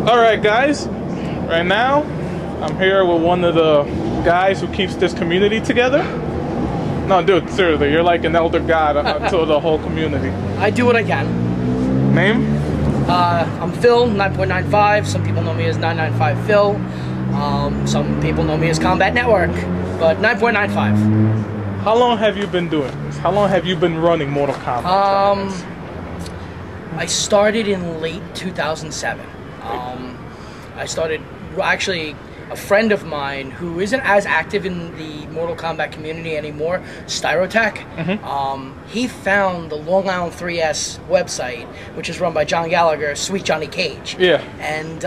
Alright guys, right now I'm here with one of the guys who keeps this community together. No dude, seriously, you're like an elder god to the whole community. I do what I can. Name? I'm Phil, 9.95. Some people know me as 995 Phil. Some people know me as KombatNetwork, but 9.95. How long have you been doing this? How long have you been running Mortal Kombat? I started in late 2007. I started, actually, a friend of mine who isn't as active in the Mortal Kombat community anymore, Styrotech, he found the Long Island 3S website, which is run by John Gallagher, Sweet Johnny Cage. Yeah. And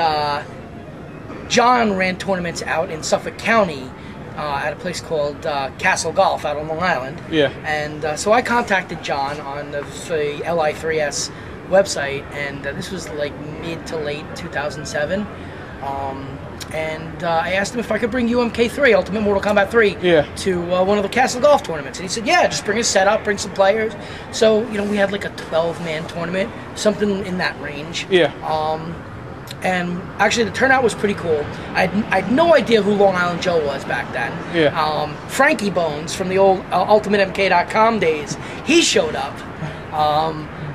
John ran tournaments out in Suffolk County at a place called Castle Golf out on Long Island. Yeah. And so I contacted John on the LI3S website, and this was like mid to late 2007. And I asked him if I could bring UMK3, Ultimate Mortal Kombat 3, to one of the Castle Golf tournaments. And he said, yeah, just bring a setup, bring some players. So, you know, we had like a 12-man tournament, something in that range. Yeah. And actually the turnout was pretty cool. I had no idea who Long Island Joe was back then. Yeah. Frankie Bones from the old UltimateMK.com days, he showed up.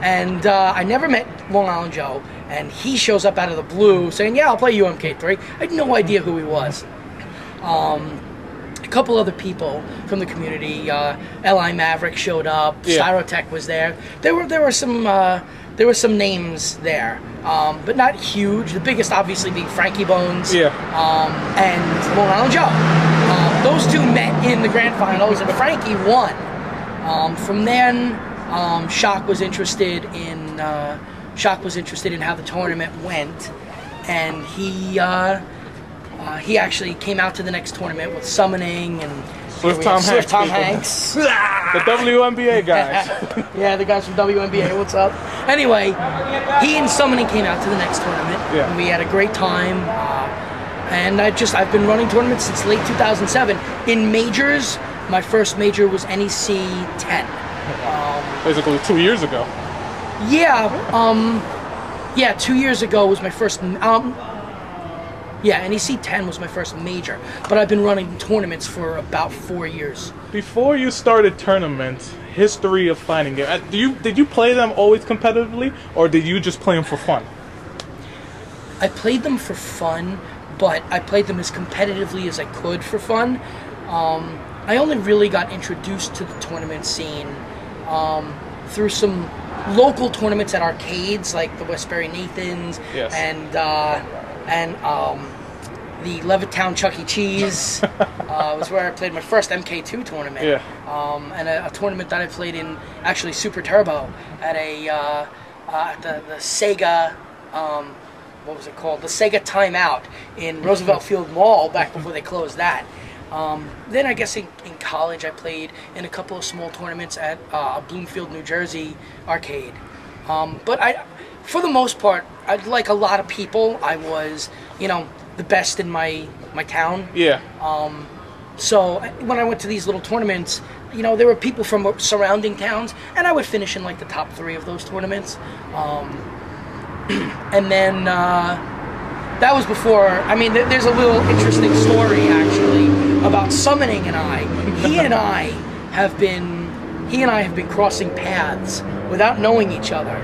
And I never met Long Island Joe, and he shows up out of the blue saying, yeah, I'll play UMK3. I had no idea who he was. A couple other people from the community, LI Maverick showed up, Styrotech was there. There were some names there, but not huge. The biggest obviously being Frankie Bones and Long Island Joe. Those two met in the grand finals, and Frankie won. From then, Shock was interested in how the tournament went, and he actually came out to the next tournament with Summoning and Swift Tom Hanks. The WNBA guys. Yeah, the guys from WNBA. What's up? Anyway, he and Summoning came out to the next tournament, and we had a great time. And I've been running tournaments since late 2007. In majors, my first major was NEC 10. Basically 2 years ago. Yeah, 2 years ago was my first, NEC 10 was my first major, but I've been running tournaments for about 4 years. Before you started tournaments, history of fighting games, did you play them always competitively, or did you just play them for fun? I played them for fun, but I played them as competitively as I could for fun. I only really got introduced to the tournament scene through some local tournaments at arcades like the Westbury Nathans and the Levittown Chuck E. Cheese was where I played my first MK2 tournament. And a tournament that I played in actually Super Turbo at at the Sega what was it called? The Sega Timeout in Roosevelt Field Mall back before they closed that. Then I guess in college I played in a couple of small tournaments at Bloomfield, New Jersey arcade. But for the most part, like a lot of people, I was, the best in my town. Yeah. So when I went to these little tournaments, there were people from surrounding towns, and I would finish in like the top 3 of those tournaments. And then that was before. I mean, there's a little interesting story actually about Summoning and I. He and I have been crossing paths without knowing each other,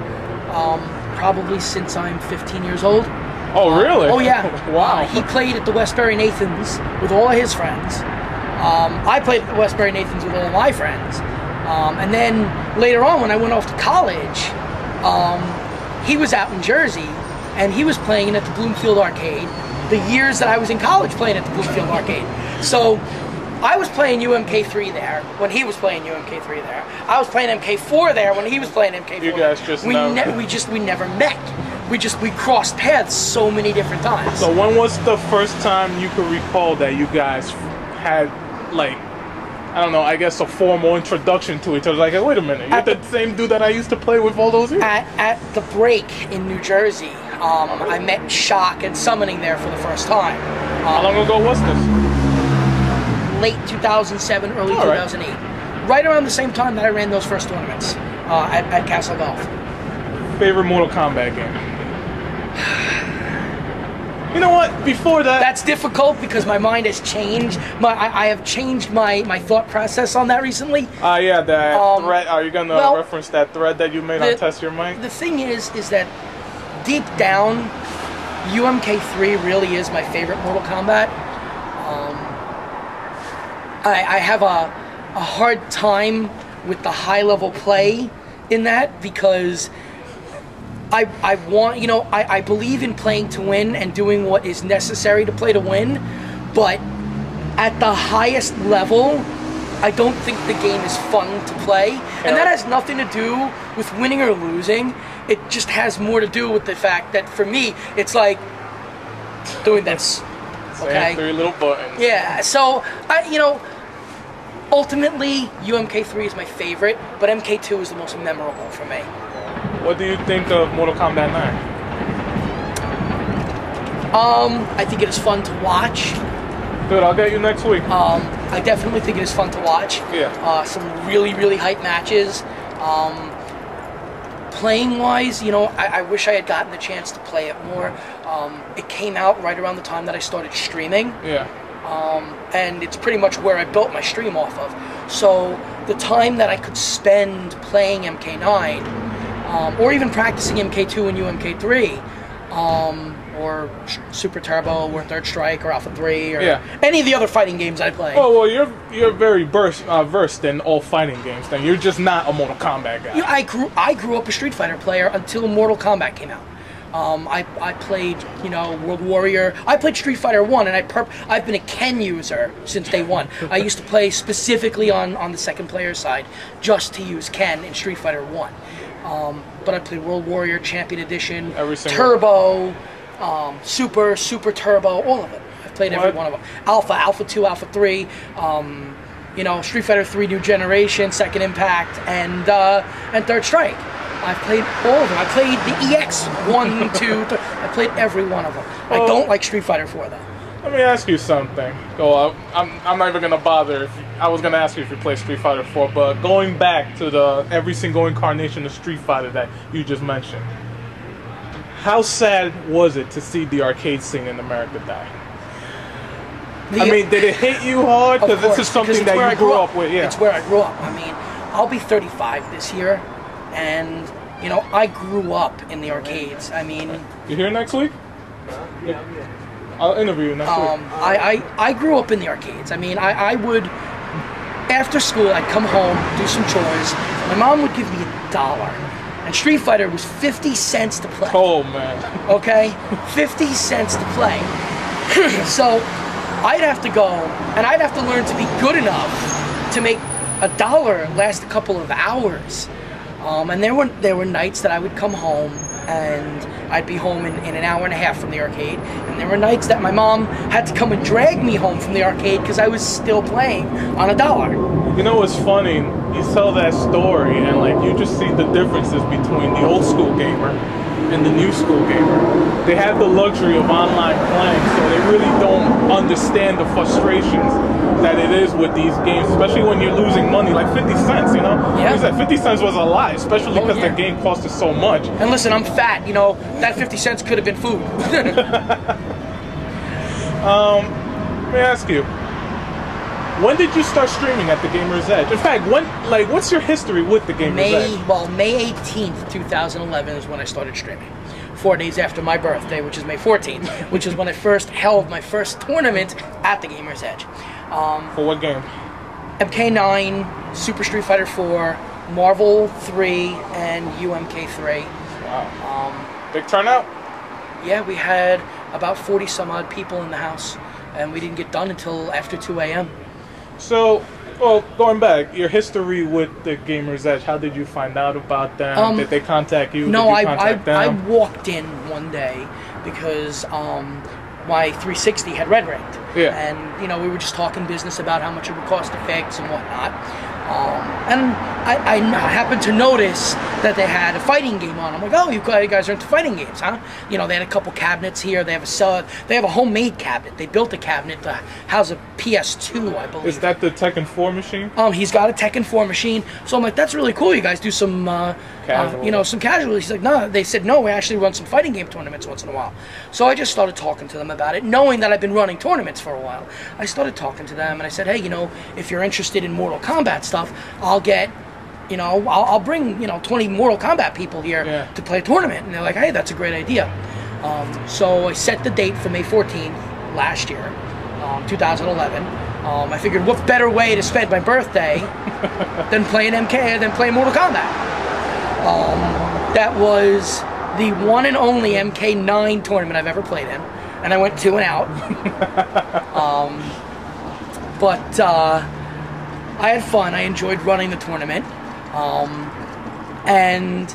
probably since I'm 15 years old. Oh, really? Oh, yeah. Wow. He played at the Westbury Nathans with all of his friends. I played at the Westbury Nathans with all of my friends. And then later on, when I went off to college, he was out in Jersey, and he was playing at the Bloomfield Arcade the years that I was in college playing at the Bloomfield Arcade. So I was playing UMK3 there when he was playing UMK3 there. I was playing MK4 there when he was playing MK4. You guys just we never met. We crossed paths so many different times. So when was the first time you could recall that you guys had, like, I don't know, I guess a formal introduction to each other? Like, wait a minute, you're the same dude that I used to play with all those years? At the break in New Jersey, I met Shock and Summoning there for the first time. How long ago was this? Late 2007, early 2008. Right around the same time that I ran those first tournaments at Castle Golf. Favorite Mortal Kombat game? You know what? Before that, that's difficult because my mind has changed. I have changed my thought process on that recently. Yeah, that thread. Are you gonna reference that thread that you made on Test Your Mic? The thing is that deep down, UMK3 really is my favorite Mortal Kombat. I have a hard time with the high level play in that because I want, you know, I believe in playing to win and doing what is necessary to play to win, but at the highest level, I don't think the game is fun to play. And that has nothing to do with winning or losing. It just has more to do with the fact that for me, it's like doing this. Okay? 3 little buttons. Yeah, so, you know, ultimately, UMK3 is my favorite, but MK2 is the most memorable for me. What do you think of Mortal Kombat 9? I think it is fun to watch. Good, I'll get you next week. I definitely think it is fun to watch. Yeah. Some really, really hype matches. Playing wise, you know, I wish I had gotten the chance to play it more. It came out right around the time that I started streaming. Yeah. And it's pretty much where I built my stream off of. So the time that I could spend playing MK9, or even practicing MK2 and UMK3, or Super Turbo, or Third Strike, or Alpha 3, or any of the other fighting games I play. Oh, well, you're very versed in all fighting games. Then you're just not a Mortal Kombat guy. Yeah, I grew up a Street Fighter player until Mortal Kombat came out. I played, you know, World Warrior. I played Street Fighter 1, and I've been a Ken user since day one. I used to play specifically on the second player side, just to use Ken in Street Fighter 1. But I played World Warrior, Champion Edition, Turbo, Super Turbo, all of it. I've played every one of them. Alpha 2, Alpha 3, you know, Street Fighter 3 New Generation, Second Impact, and Third Strike. I've played all of them. I played the EX 1, 2, 3. I played every one of them. I don't like Street Fighter 4, though. Let me ask you something. I'm not even going to bother. I was going to ask you if you play Street Fighter 4, but going back to every single incarnation of Street Fighter that you just mentioned, how sad was it to see the arcade scene in America die? I mean, did it hit you hard? Because this is something that you grew up with. Yeah. It's where I grew up. I mean, I'll be 35 this year. And, you know, I grew up in the arcades. I mean... You here next week? Yeah. I'll interview you next week. I grew up in the arcades. I mean, I would... After school, I'd come home, do some chores. My mom would give me $1. And Street Fighter was 50 cents to play. Oh, man. Okay? 50 cents to play. So, I'd have to go, and I'd have to learn to be good enough to make $1 last a couple of hours. And there were nights that I would come home and I'd be home in an hour and a half from the arcade. And there were nights that my mom had to come and drag me home from the arcade because I was still playing on $1. You know what's funny? You tell that story and like you just see the differences between the old school gamer and the new school gamer. They have the luxury of online playing, so they really don't understand the frustrations that it is with these games, especially when you're losing money, like 50 cents, you know? Yeah. Like I said, 50 cents was a lot, especially because the game costed so much. And listen, I'm fat, you know, that 50 cents could have been food. Let me ask you, when did you start streaming at the Gamer's Edge? In fact, what's your history with the Gamer's Edge? Well, May 18th, 2011 is when I started streaming. 4 days after my birthday, which is May 14th, which is when I first held my first tournament at the Gamer's Edge. For what game? MK9, Super Street Fighter 4, Marvel 3, and UMK3. Wow. Big turnout? Yeah, we had about 40 some odd people in the house, and we didn't get done until after 2 a.m. So, well, going back, your history with the Gamer's Edge, how did you find out about them? Did they contact you? No, did you contact them? I walked in one day because my 360 had red ringed. Yeah. And, you know, we were just talking business about how much it would cost to fix and whatnot. And I happened to notice that they had a fighting game on. I'm like, oh, you guys are into fighting games, huh? You know, they had a couple cabinets here. They have a homemade cabinet. They built a cabinet to house a PS2, I believe. Is that the Tekken 4 machine? He's got a Tekken 4 machine. So I'm like, that's really cool. You guys do some, some casual. He's like, no. They said, no, we actually run some fighting game tournaments once in a while. So I just started talking to them about it, knowing that I've been running tournaments for a while. I started talking to them, and I said, hey, you know, if you're interested in Mortal Kombat stuff, I'll get, you know, I'll bring, 20 Mortal Kombat people here to play a tournament. And they're like, hey, that's a great idea. So I set the date for May 14th last year, 2011. I figured, what better way to spend my birthday than playing MK, than playing Mortal Kombat? That was the one and only MK9 tournament I've ever played in, and I went 2 and out. But I had fun. I enjoyed running the tournament, and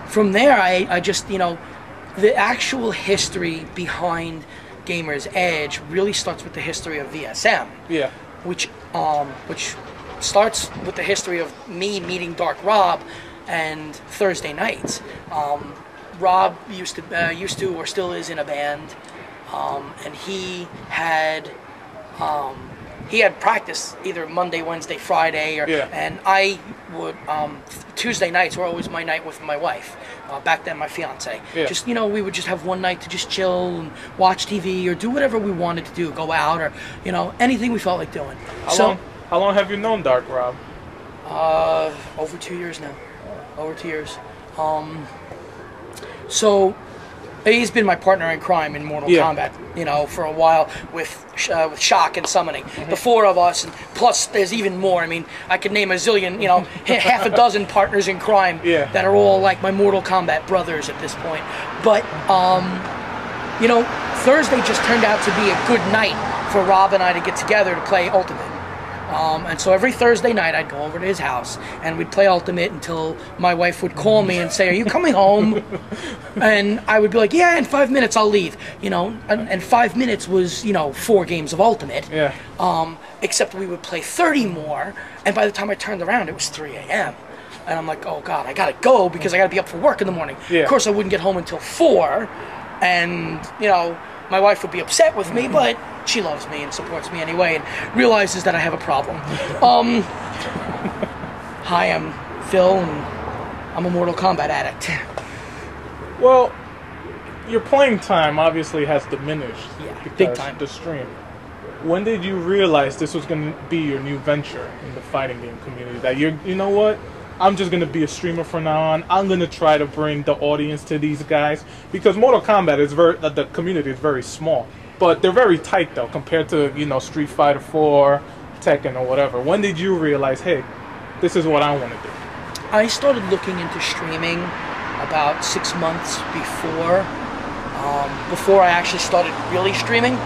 from there, I just, the actual history behind Gamer's Edge really starts with the history of VSM. Yeah. Which starts with the history of me meeting Dark Rob and Thursday nights. Rob used to or still is in a band, and he had practice either Monday, Wednesday, Friday, and I would Tuesday nights were always my night with my wife. Back then, my fiance. Yeah. Just we would just have one night to just chill and watch TV or do whatever we wanted to do, go out or anything we felt like doing. How long have you known Dark Rob? Over 2 years now. Over 2 years. So he's been my partner in crime in Mortal Kombat, for a while with Shock and Summoning. The 4 of us, and plus there's even more. I mean, I could name a zillion, half a dozen partners in crime that are all like my Mortal Kombat brothers at this point. But, Thursday just turned out to be a good night for Rob and I to get together to play Ultimate. And so every Thursday night I'd go over to his house and we'd play Ultimate until my wife would call me and say, are you coming home? And I would be like, yeah, in 5 minutes I'll leave. And 5 minutes was, 4 games of Ultimate. Yeah. Except we would play 30 more, and by the time I turned around it was 3 a.m. And I'm like, oh God, I gotta go because I gotta be up for work in the morning. Yeah. Of course I wouldn't get home until 4, and, my wife would be upset with me, but she loves me and supports me anyway and realizes that I have a problem. Hi, I'm Phil, and I'm a Mortal Kombat addict. Well, your playing time obviously has diminished. Yeah, big time. The stream. When did you realize this was going to be your new venture in the fighting game community? That you know what? I'm just going to be a streamer from now on. I'm going to try to bring the audience to these guys. Because Mortal Kombat is the community is very small. But they're very tight, though, compared to, Street Fighter 4, Tekken, or whatever. When did you realize, hey, this is what I want to do? I started looking into streaming about 6 months before I actually started really streaming.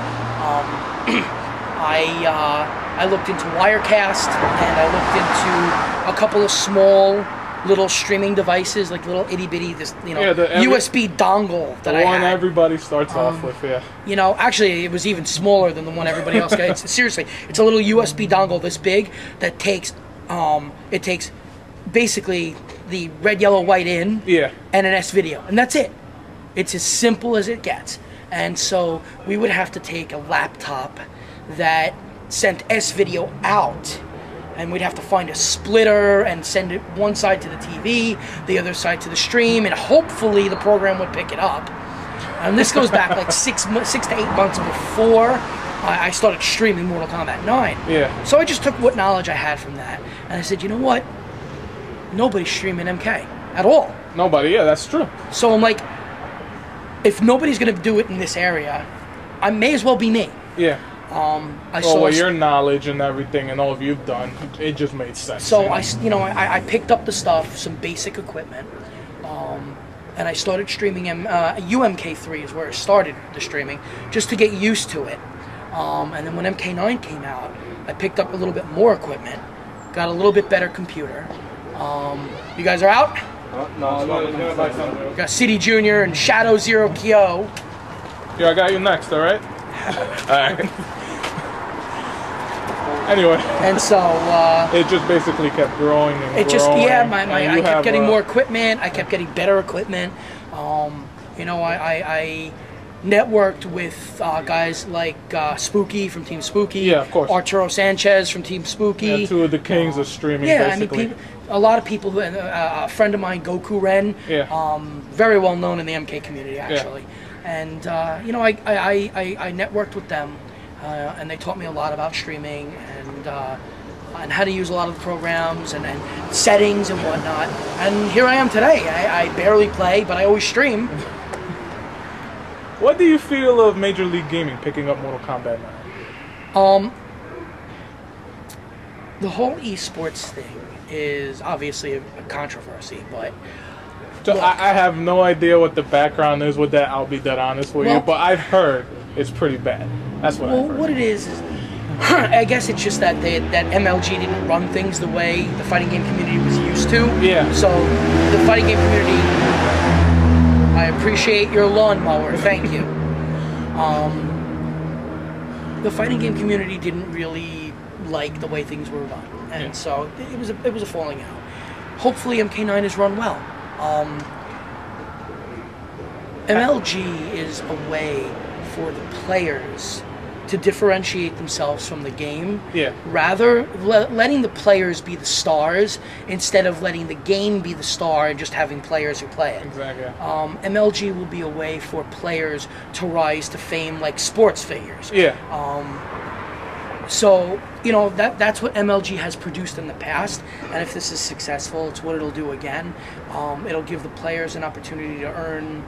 I looked into Wirecast, and I looked into a couple of small little streaming devices, like little itty-bitty, USB dongle that I had. The one everybody starts off with, yeah. Actually, it was even smaller than the one everybody else got. Seriously, it's a little USB dongle this big that takes, it takes basically the red, yellow, white in and an S-video, and that's it. It's as simple as it gets. And so we would have to take a laptop that sent S-video out, and we'd have to find a splitter and send it one side to the TV, the other side to the stream, and hopefully the program would pick it up. And this goes back like 6 to 8 months before I started streaming Mortal Kombat 9. Yeah. So I just took what knowledge I had from that, and I said, you know what? Nobody's streaming MK at all. Nobody, yeah, that's true. So I'm like, if nobody's going to do it in this area, I may as well be me. Yeah. With your knowledge and everything and all you've done, it just made sense. So I picked up the stuff, some basic equipment, and I started streaming. UMK3 is where I started the streaming, just to get used to it. And then when MK9 came out, I picked up a little bit more equipment, got a little bit better computer. You guys are out? No, we got City Junior and Shadow Zero Kyo. Yeah, I got you next, alright? Alright. Anyway. And so it just basically kept growing and it growing. Just I kept getting more equipment. I kept getting better equipment. You know, I networked with guys like Spooky from Team Spooky. Yeah, of course. Arturo Sanchez from Team Spooky. Yeah, two of the kings of streaming. Yeah, basically. I mean, a lot of people. A friend of mine, Goku Ren. Yeah. Very well known in the MK community, actually. Yeah. And you know, I networked with them, and they taught me a lot about streaming and how to use a lot of the programs and settings and whatnot. And here I am today. I barely play, but I always stream. What do you feel of Major League Gaming picking up Mortal Kombat 9? The whole esports thing is obviously a controversy, but so I have no idea what the background is with that. I'll be dead honest with you, but I've heard it's pretty bad. That's what I've heard. What it is I guess it's just that MLG didn't run things the way the fighting game community was used to. Yeah. So the fighting game community, I appreciate your lawnmower, thank you. The fighting game community didn't really like the way things were run, and so it was a falling out. Hopefully MK9 is run well. MLG is a way for the players to differentiate themselves from the game, rather letting the players be the stars instead of letting the game be the star and just having players who play it. Exactly. MLG will be a way for players to rise to fame like sports figures. Yeah. So, you know, that's what MLG has produced in the past, and if this is successful, it's what it'll do again. It'll give the players an opportunity to earn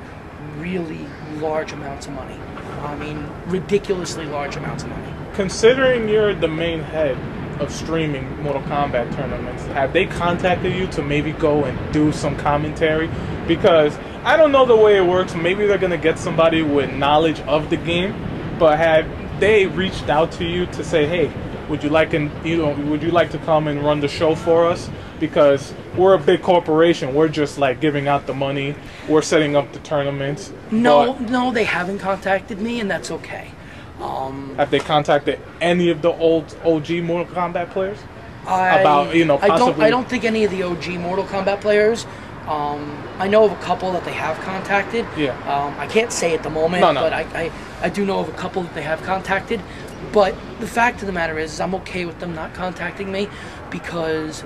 really large amounts of money. I mean, ridiculously large amounts of money. Considering you're the main head of streaming Mortal Kombat tournaments, have they contacted you to maybe go and do some commentary? Because I don't know the way it works. Maybe they're going to get somebody with knowledge of the game, but have they reached out to you to say, hey, would you like to come and run the show for us? Because we're a big corporation. We're just like giving out the money. We're setting up the tournaments. No, they haven't contacted me, and that's okay. Have they contacted any of the old OG Mortal Kombat players? Possibly? I don't think any of the OG Mortal Kombat players. I know of a couple that they have contacted. Yeah. I can't say at the moment, but I do know of a couple that they have contacted. But the fact of the matter is I'm okay with them not contacting me because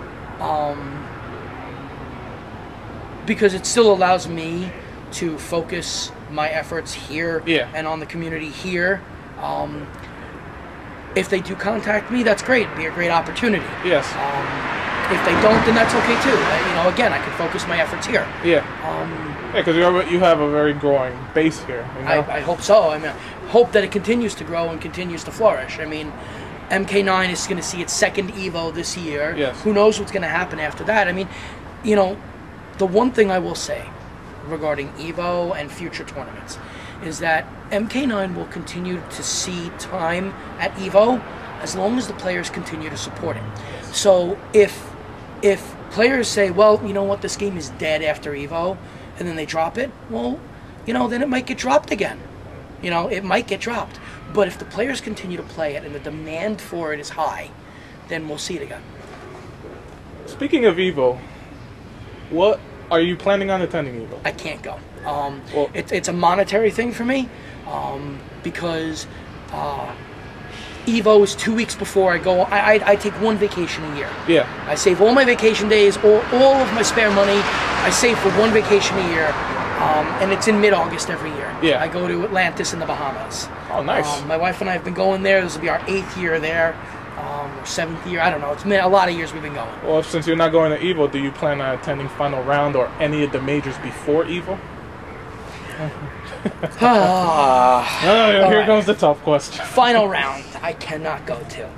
it still allows me to focus my efforts here and on the community here. If they do contact me, that's great. It'd be a great opportunity. Yes. If they don't, then that's okay too. Again, I can focus my efforts here. Yeah. Because you have a very growing base here. You know? I hope so. I mean, I hope that it continues to grow and continues to flourish. I mean, MK9 is going to see its second Evo this year. Yes. Who knows what's going to happen after that? I mean, the one thing I will say regarding Evo and future tournaments is that MK9 will continue to see time at Evo as long as the players continue to support it. So if players say, well, you know what, this game is dead after Evo, and then they drop it, well, then it might get dropped again. It might get dropped. But if the players continue to play it and the demand for it is high, then we'll see it again. Speaking of Evo, what are you planning on attending Evo? I can't go. It's a monetary thing for me because Evo is 2 weeks before I go. I take one vacation a year. Yeah. I save all my vacation days, all of my spare money. I save for one vacation a year, and it's in mid-August every year. Yeah. I go to Atlantis in the Bahamas. Oh, nice. My wife and I have been going there. This will be our 8th year there, or 7th year. I don't know. It's been a lot of years we've been going. Well, since you're not going to Evo, do you plan on attending Final Round or any of the majors before Evo? Here comes the tough question. Final Round, I cannot go to.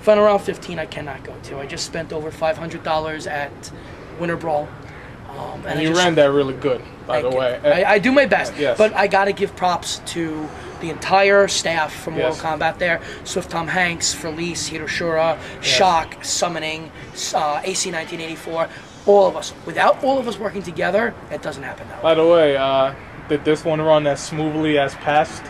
Final Round 15, I cannot go to. I just spent over $500 at Winter Brawl. And you ran that really good, by the way. I do my best, yes. But I got to give props to the entire staff from Mortal Kombat there. Swift Tom Hanks, Felice, Hiroshura, Shock, Summoning, AC 1984. All of us. Without all of us working together, it doesn't happen that way. By the way, did this one run as smoothly as past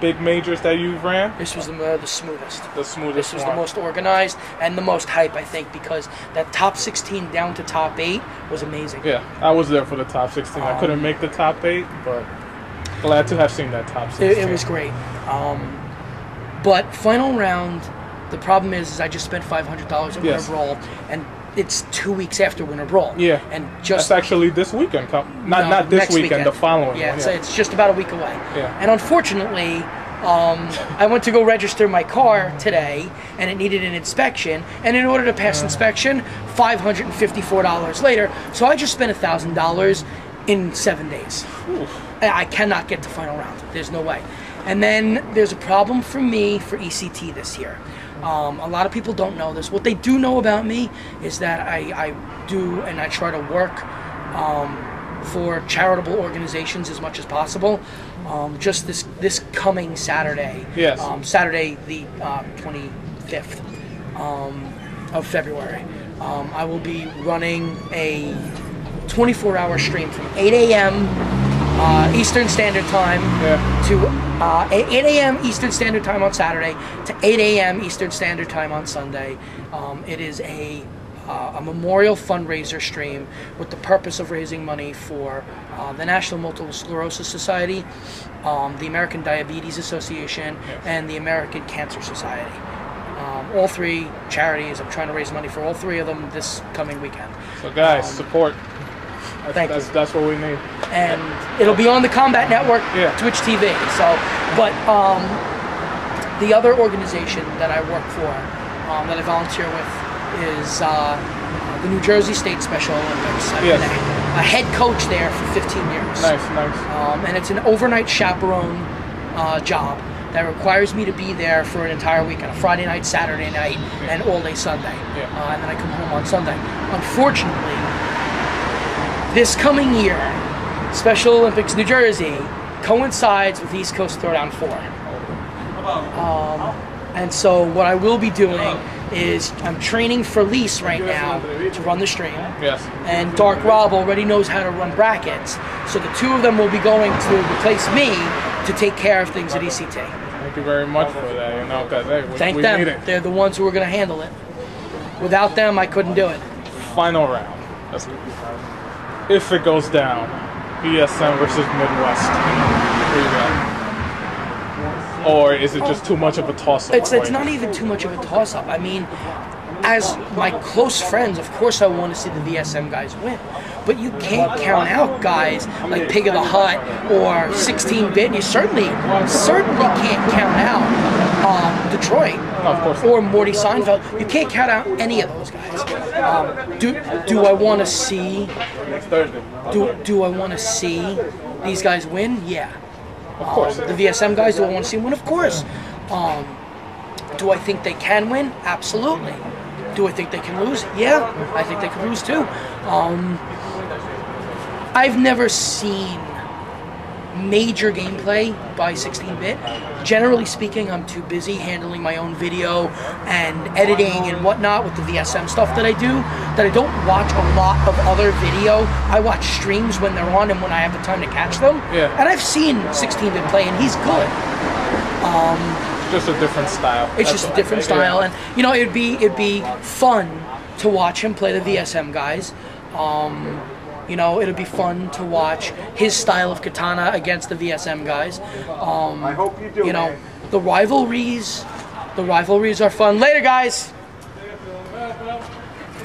big majors that you've ran? This was the smoothest. The smoothest. This was the most organized and the most hype, I think, because that top 16 down to top 8 was amazing. Yeah, I was there for the top 16. I couldn't make the top 8, but glad to have seen that top 16. It was great. But final round, the problem is I just spent $500 on Winter Brawl, and it's 2 weeks after Winter Brawl. Yeah, and just that's actually this weekend. Not this weekend, the following. Yeah, one. So it's just about a week away. Yeah. And unfortunately, I went to go register my car today, and it needed an inspection. And in order to pass inspection, $554 later. So I just spent $1,000 in 7 days. Oof. I cannot get to final round. There's no way. And then there's a problem for me for ECT this year. A lot of people don't know this. What they do know about me is that I do and I try to work for charitable organizations as much as possible. Just this coming Saturday, Saturday the 25th of February, I will be running a 24-hour stream from 8 a.m. Eastern Standard Time to 8 a.m. Eastern Standard Time on Saturday to 8 a.m. Eastern Standard Time on Sunday. It is a memorial fundraiser stream with the purpose of raising money for the National Multiple Sclerosis Society, the American Diabetes Association, and the American Cancer Society. All three charities. I'm trying to raise money for all three of them this coming weekend. So guys, support. That's what we need. And it'll be on the KombatNetwork, Twitch TV. So, but the other organization that I work for, that I volunteer with, is the New Jersey State Special Olympics. I've been a head coach there for 15 years. Nice. And it's an overnight chaperone job that requires me to be there for an entire week, on a Friday night, Saturday night, and all day Sunday. And then I come home on Sunday. Unfortunately, this coming year, Special Olympics New Jersey coincides with East Coast Throwdown 4. And so what I will be doing is I'm training for Lise right now to run the stream. Yes. And Dark Rob already knows how to run brackets. So the two of them will be going to replace me to take care of things at ECT. Thank you very much for that. You know, because Thank we them. need it. They're the ones who are going to handle it. Without them, I couldn't do it. Final round. If it goes down, BSM versus Midwest. Where you got? Or is it just too much of a toss-up? It's not even too much of a toss-up. I mean, as my close friends, of course I want to see the VSM guys win. But you can't count out guys like Pig of the Hut or 16-Bit. You certainly can't count out Detroit or Morty Seinfeld. You can't count out any of those guys. Do I want to see? Do I want to see these guys win? Yeah. Of course. The VSM guys, do I want to see them win? Of course. Do I think they can win? Absolutely. Do I think they can lose? Yeah, I think they can lose too. I've never seen major gameplay by 16-Bit. Generally speaking, I'm too busy handling my own video and editing and whatnot with the VSM stuff that I do, that I don't watch a lot of other video. I watch streams when they're on and when I have the time to catch them. Yeah. And I've seen 16-Bit play, and he's good. Just a different style. It's just a different style, and you know, it'd be fun to watch him play the VSM guys. You know, it'll be fun to watch his style of katana against the VSM guys. I hope you do. You know, the rivalries are fun. Later, guys.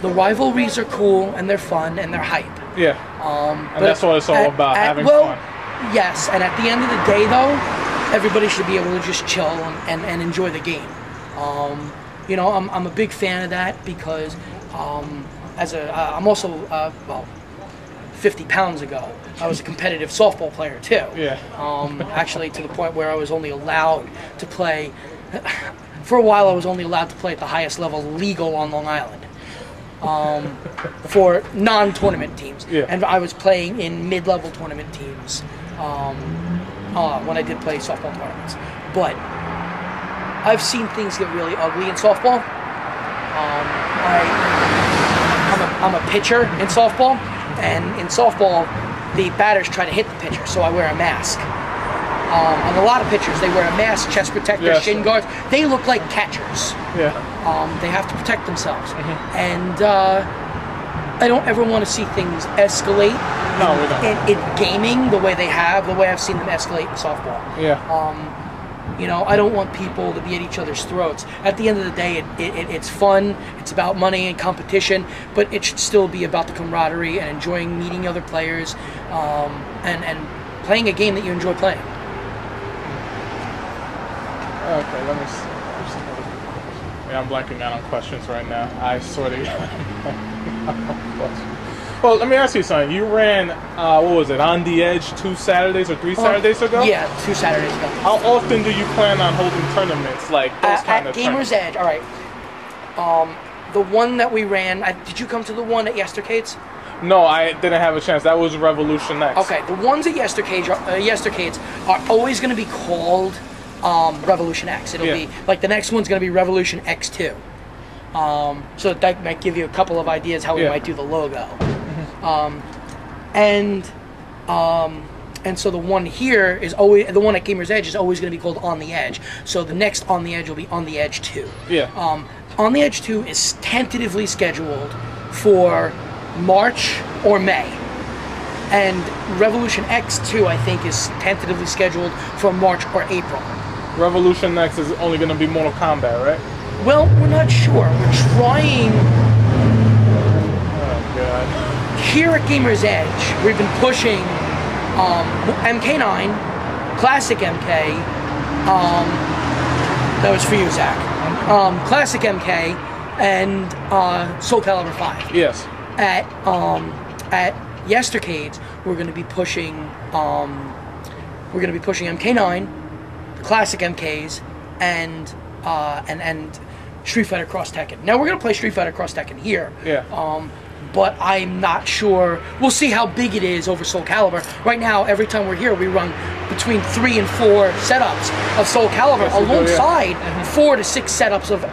The rivalries are cool and they're fun and they're hype. Yeah. And that's what it's all about, having fun. Yes, and at the end of the day, though, everybody should be able to just chill and enjoy the game. You know, I'm a big fan of that because I'm also 50 pounds ago, I was a competitive softball player too. Yeah. Actually, to the point where I was only allowed to play. For a while, I was only allowed to play at the highest level legal on Long Island for non-tournament teams. Yeah. And I was playing in mid-level tournament teams when I did play softball tournaments. But I've seen things get really ugly in softball. I'm a pitcher in softball, and in softball, the batters try to hit the pitcher, so I wear a mask. On a lot of pitchers, they wear a mask, chest protector, shin guards. They look like catchers. Yeah. They have to protect themselves. And I don't ever want to see things escalate in gaming the way I've seen them escalate in softball. Yeah. You know, I don't want people to be at each other's throats. At the end of the day, it's fun. It's about money and competition, but it should still be about the camaraderie and enjoying meeting other players, and playing a game that you enjoy playing. Okay, let me see. Yeah, I'm blanking out on questions right now. I sort of. Well, let me ask you something. You ran, what was it, On the Edge 2 Saturdays or 3 Saturdays ago? Yeah, 2 Saturdays ago. How often do you plan on holding tournaments like those kind of tournaments? At Gamer's Edge, all right. The one that we ran, did you come to the one at Yestercades? No, I didn't have a chance. That was Revolution X. Okay, the ones at Yestercades are always going to be called Revolution X. It'll be, like, the next one's going to be Revolution X2. So that might give you a couple of ideas how we might do the logo. And so the one here is always, the one at Gamer's Edge is always going to be called On the Edge. So the next On the Edge will be On the Edge 2. Yeah. On the Edge 2 is tentatively scheduled for March or May. And Revolution X2, I think, is tentatively scheduled for March or April. Revolution X is only going to be Mortal Kombat, right? Well, we're not sure. We're trying. Oh, God. Here at Gamer's Edge, we've been pushing MK9, Classic MK, that was for you, Zach, Classic MK, and Soul Calibur 5. Yes. At Yestercades, we're going to be pushing MK9, Classic MKs, and Street Fighter Cross Tekken. Now we're going to play Street Fighter Cross Tekken here. Yeah. But I'm not sure. We'll see how big it is over Soul Calibur. Right now, every time we're here, we run between 3 and 4 setups of Soul Calibur, alongside 4 to 6 setups of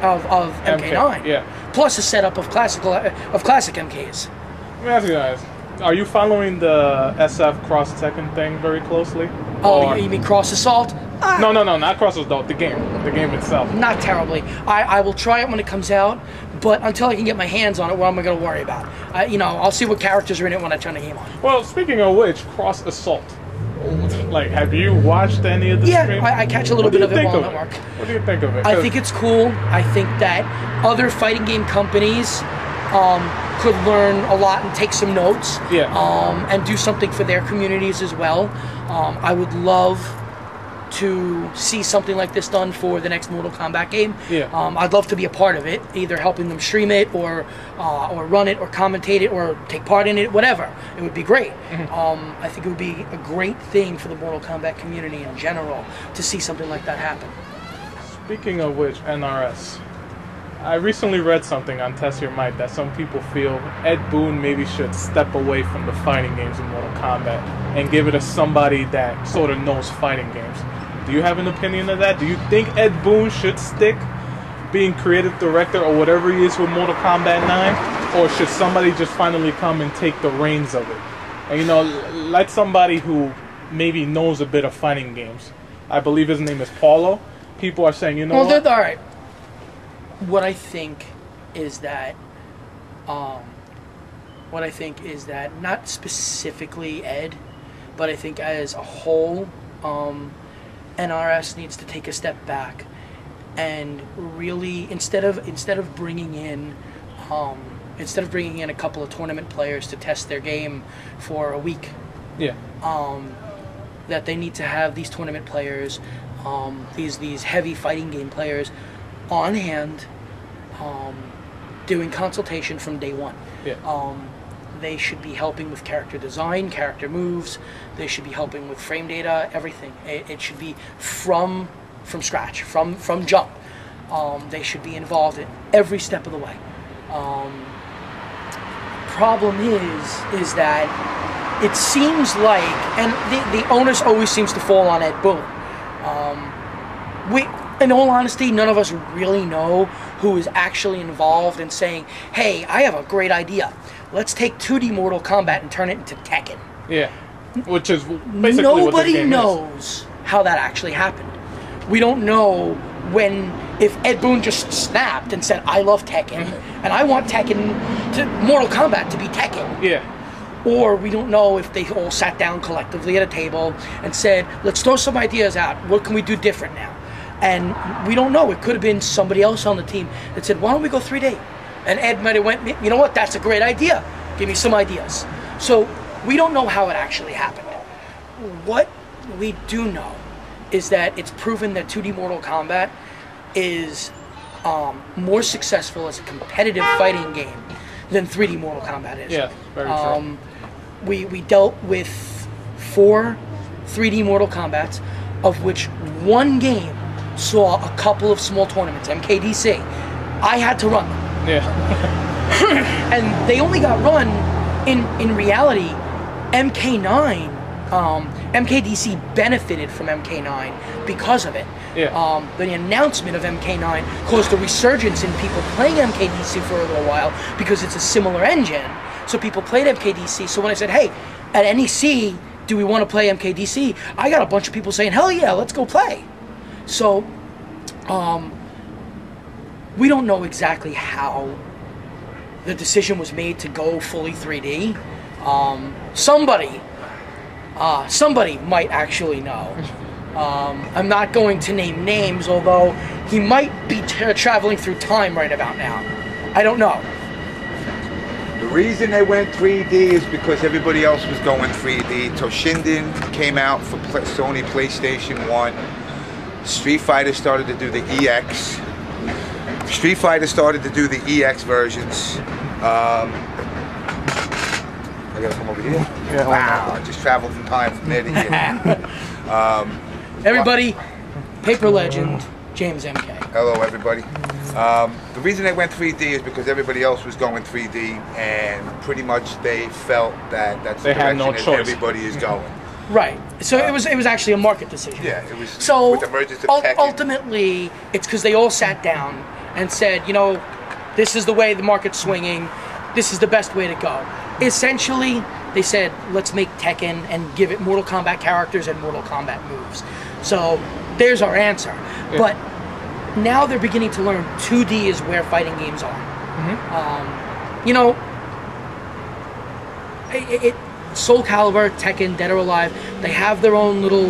MK9. Yeah. Plus a setup of classic MKs. Let me ask you guys. Are you following the SF Cross Tekken thing very closely? Oh, you mean Cross Assault? No, not Cross Assault. The game itself. Not terribly. I will try it when it comes out, but until I can get my hands on it, what am I going to worry about? I'll see what characters are in it when I turn the game on. Well, speaking of which, Cross Assault. Like, have you watched any of the streams? I catch a little bit of it while I'm at work. What do you think of it? I think it's cool. I think that other fighting game companies could learn a lot and take some notes. Yeah. And do something for their communities as well. I would love to see something like this done for the next Mortal Kombat game. Yeah. I'd love to be a part of it, either helping them stream it or run it or commentate it or take part in it, whatever. It would be great. I think it would be a great thing for the Mortal Kombat community in general to see something like that happen. Speaking of which, NRS. I recently read something on Test Your Might that some people feel Ed Boon maybe should step away from the fighting games in Mortal Kombat and give it to somebody that sort of knows fighting games. Do you have an opinion of that? Do you think Ed Boon should stick being creative director or whatever he is with Mortal Kombat 9? Or should somebody just finally come and take the reins of it? And, let somebody who maybe knows a bit of fighting games. I believe his name is Paulo. People are saying, all right. What I think is that, not specifically Ed, but I think as a whole, NRS needs to take a step back and really, instead of bringing in a couple of tournament players to test their game for a week, that they need to have these tournament players, these heavy fighting game players, on hand, doing consultation from day one. They should be helping with character design, character moves. They should be helping with frame data, everything. It should be from scratch, from jump. They should be involved in every step of the way. Problem is that it seems like, and the onus always seems to fall on Ed Boon. In all honesty, none of us really know who is actually involved in saying, hey, I have a great idea. Let's take 2D Mortal Kombat and turn it into Tekken. Yeah, which is basically nobody what the game knows is. how that actually happened. We don't know if Ed Boon just snapped and said, I love Tekken, and I want Mortal Kombat to be Tekken. Yeah. Or we don't know if they all sat down collectively at a table and said, let's throw some ideas out. What can we do different now? And we don't know. It could have been somebody else on the team that said, why don't we go 3D? And Ed might have went, you know what, that's a great idea. Give me some ideas. So we don't know how it actually happened. What we do know is that it's proven that 2D Mortal Kombat is more successful as a competitive fighting game than 3D Mortal Kombat is. Yeah, very true. We dealt with 4 3D Mortal Kombats, of which one game saw a couple of small tournaments, MKDC. I had to run them. Yeah. And they only got run, in reality, MK9, MKDC benefited from MK9 because of it. Yeah. The announcement of MK9 caused a resurgence in people playing MKDC for a little while because it's a similar engine. So people played MKDC. So when I said, hey, at NEC, do we want to play MKDC? I got a bunch of people saying, hell yeah, let's go play. So we don't know exactly how the decision was made to go fully 3D. Somebody might actually know. I'm not going to name names, although he might be traveling through time right about now. I don't know. The reason they went 3D is because everybody else was going 3D. Toshinden came out for Sony PlayStation 1. Street Fighter started to do the EX. Street Fighter started to do the EX versions. I gotta come over here? Yeah, wow, I just traveled from time from there to here. Everybody, Paper Legend, James MK. Hello, everybody. The reason they went 3D is because everybody else was going 3D, and pretty much they felt that that's the direction that everybody is going. Right. So it was actually a market decision. Yeah, it was. So with the emergence of Tekken. Ultimately, it's because they all sat down and said, you know, this is the way the market's swinging. This is the best way to go. Essentially, they said, let's make Tekken and give it Mortal Kombat characters and Mortal Kombat moves. So there's our answer. Yeah. But now they're beginning to learn 2D is where fighting games are. Mm-hmm. You know, Soul Calibur, Tekken, Dead or Alive, they have their own little,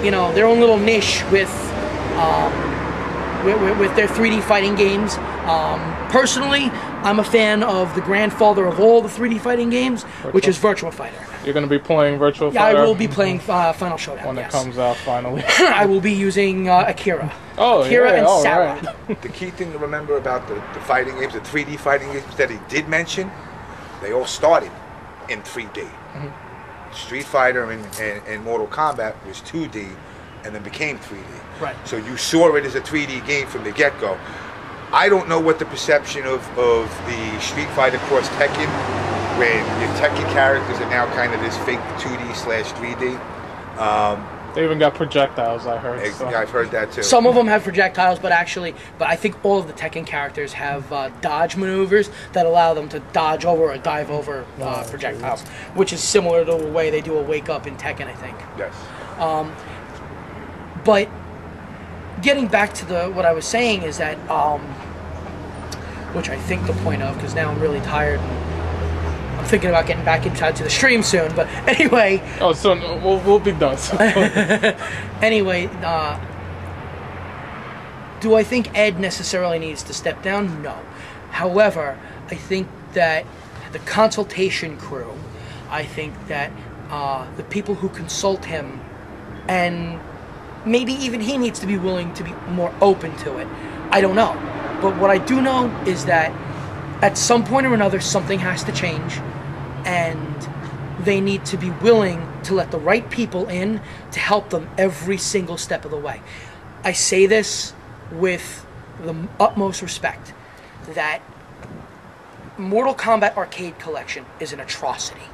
their own little niche with their 3D fighting games. Personally, I'm a fan of the grandfather of all the 3D fighting games, which is Virtua Fighter. You're going to be playing Virtua Fighter? Yeah, I will be playing Final Showdown, when it comes out, finally. I will be using Akira. Oh, Akira yeah, and Sarah. Right. The key thing to remember about the fighting games, the 3D fighting games that he did mention, they all started in 3D. Mm-hmm. Street Fighter and Mortal Kombat was 2D and then became 3D. Right. So you saw it as a 3D game from the get-go. I don't know what the perception of the Street Fighter cross Tekken, when your Tekken characters are now kind of this fake 2D/3D. They even got projectiles, I heard. So. I've heard that too. Some of them have projectiles, but I think all of the Tekken characters have dodge maneuvers that allow them to dodge over or dive over projectiles, which is similar to the way they do a wake up in Tekken, I think. Yes. But getting back to what I was saying is that, which I think the point of, because now I'm really tired. I'm thinking about getting back inside to the stream soon, but anyway. Oh, so we'll be done. So. Anyway, do I think Ed necessarily needs to step down? No. However, I think that the consultation crew, I think that the people who consult him, and maybe even he needs to be willing to be more open to it. I don't know. But what I do know is that at some point or another, something has to change, and they need to be willing to let the right people in to help them every single step of the way. I say this with the utmost respect, that Mortal Kombat Arcade Collection is an atrocity.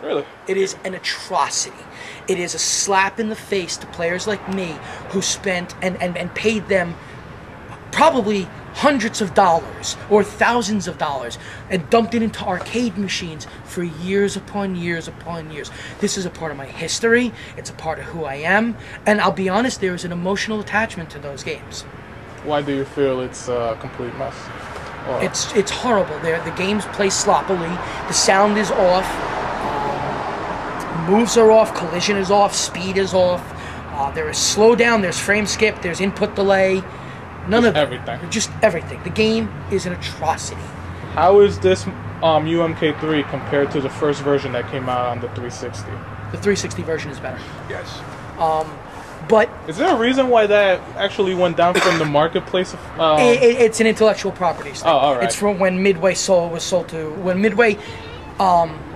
Really? It is an atrocity. It is a slap in the face to players like me who spent and paid them probably hundreds of dollars or thousands of dollars and dumped it into arcade machines for years upon years upon years. This is a part of my history. It's a part of who I am. And I'll be honest, there is an emotional attachment to those games. Why do you feel it's a complete mess? Or... It's horrible. The games play sloppily. The sound is off. Moves are off. Collision is off. Speed is off. There is slowdown. There's frame skip. There's input delay. None of everything. Just everything. The game is an atrocity. How is this UMK3 compared to the first version that came out on the 360? The 360 version is better. Yes. But is there a reason why that actually went down from the marketplace? It's an intellectual property thing. Oh, all right. It's from when Midway was sold to when Midway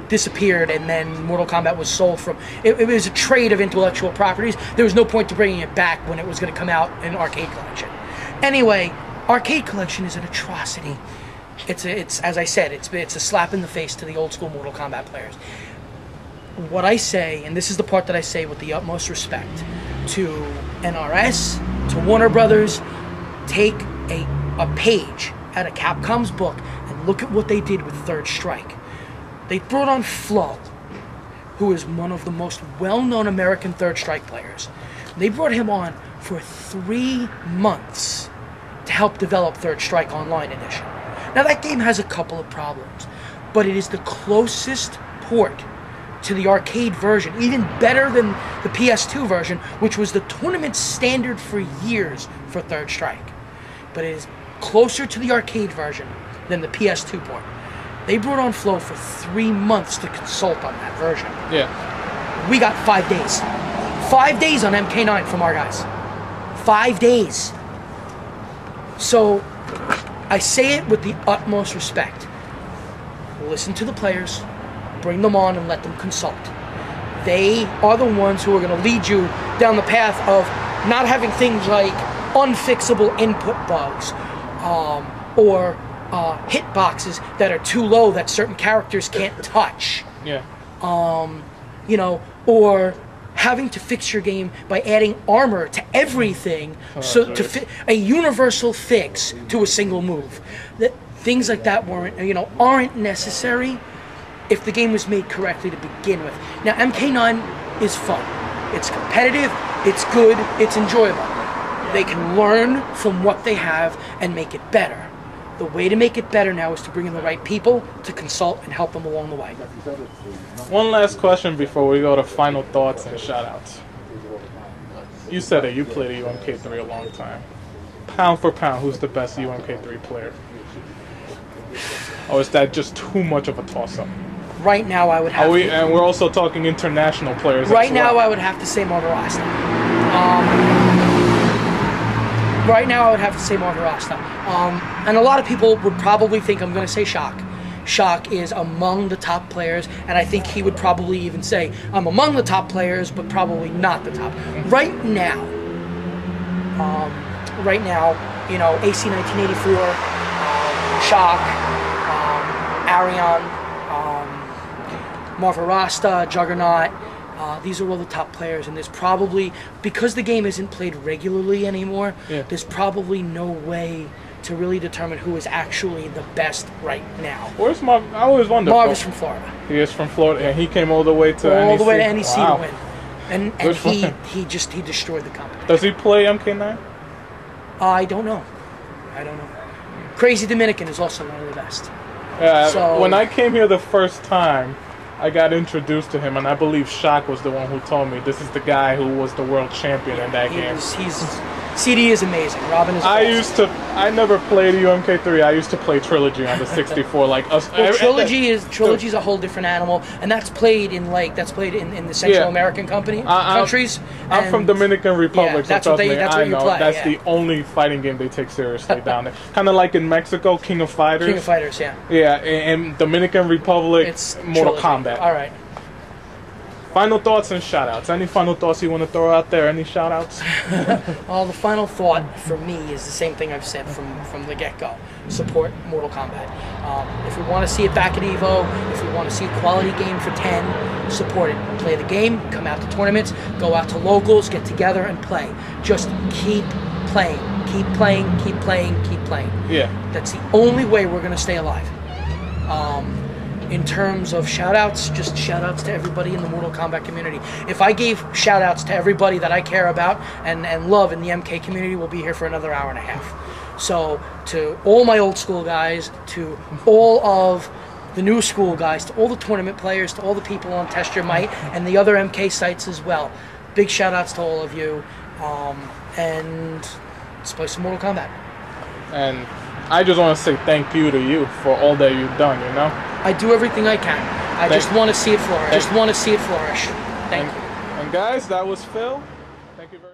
disappeared, and then Mortal Kombat was sold from. It was a trade of intellectual properties. There was no point to bringing it back when it was going to come out in Arcade Collection. Anyway, Arcade Collection is an atrocity. It's as I said, it's a slap in the face to the old school Mortal Kombat players. What I say, and this is the part that I say with the utmost respect to NRS, to Warner Brothers, take a page out of Capcom's book and look at what they did with Third Strike. They brought on Flo, who is one of the most well-known American Third Strike players. They brought him on for 3 months to help develop Third Strike Online Edition. Now that game has a couple of problems, but it is the closest port to the arcade version, even better than the PS2 version, which was the tournament standard for years for Third Strike. But it is closer to the arcade version than the PS2 port. They brought on Flo for 3 months to consult on that version. Yeah. We got 5 days. 5 days on MK9 from our guys. 5 days. So, I say it with the utmost respect. Listen to the players, bring them on and let them consult. They are the ones who are going to lead you down the path of not having things like unfixable input bugs, or hitboxes that are too low that certain characters can't touch. Yeah. You know, or having to fix your game by adding armor to everything, so to fit a universal fix to a single move. That things like that aren't necessary if the game was made correctly to begin with. Now, MK9 is fun. It's competitive. It's good. It's enjoyable. They can learn from what they have and make it better. The way to make it better now is to bring in the right people to consult and help them along the way. One last question before we go to final thoughts and shoutouts. You said that you played a UMK3 a long time. Pound for pound, who's the best UMK3 player? Or is that just too much of a toss-up? Right now, I would have to... And we're also talking international players Right as well. now, I would have to say Margarasta. Right now, I would have to say Margarasta. And a lot of people would probably think I'm going to say Shock. Shock is among the top players, and I think he would probably even say, I'm among the top players, but probably not the top. Right now, you know, AC 1984, Shock, Arion, Margarasta, Juggernaut, these are all the top players, and there's probably, because the game isn't played regularly anymore, there's probably no way to really determine who is actually the best right now. Where's Marv? I always wonder. Marv is from Florida. He is from Florida, and he came all the way to NEC. All the way to NEC wow. to win. And he destroyed the competition. Does he play MK9? I don't know. Crazy Dominican is also one of the best. Yeah, so, when I came here the first time, I got introduced to him, and I believe Shock was the one who told me this is the guy who was the world champion in that game. CD is amazing. Robin is awesome. I never played UMK3. I used to play Trilogy on the 64. Trilogy's a whole different animal, and that's played in the Central American countries. I'm from Dominican Republic, that's so what you play. That's the only fighting game they take seriously down there. Kind of like in Mexico, King of Fighters. King of Fighters, yeah. Yeah, and Dominican Republic, it's Mortal Trilogy. Kombat. All right. Final thoughts and shoutouts. Any final thoughts you want to throw out there? Any shoutouts? Well, the final thought for me is the same thing I've said from the get-go. Support Mortal Kombat. If we want to see it back at EVO, if we want to see a quality game for 10, support it. Play the game, come out to tournaments, go out to locals, get together and play. Just keep playing. keep playing, keep playing, keep playing. Yeah. That's the only way we're gonna stay alive. In terms of shout-outs, just shout-outs to everybody in the Mortal Kombat community. If I gave shout-outs to everybody that I care about and love in the MK community, we'll be here for another hour and a half. So to all my old school guys, to all of the new school guys, to all the tournament players, to all the people on Test Your Might and the other MK sites as well. Big shout-outs to all of you. And let's play some Mortal Kombat. And I just want to say thank you to you for all that you've done, you know? I do everything I can. I just want to see it flourish. Thank you. And guys, that was Phil. Thank you very much.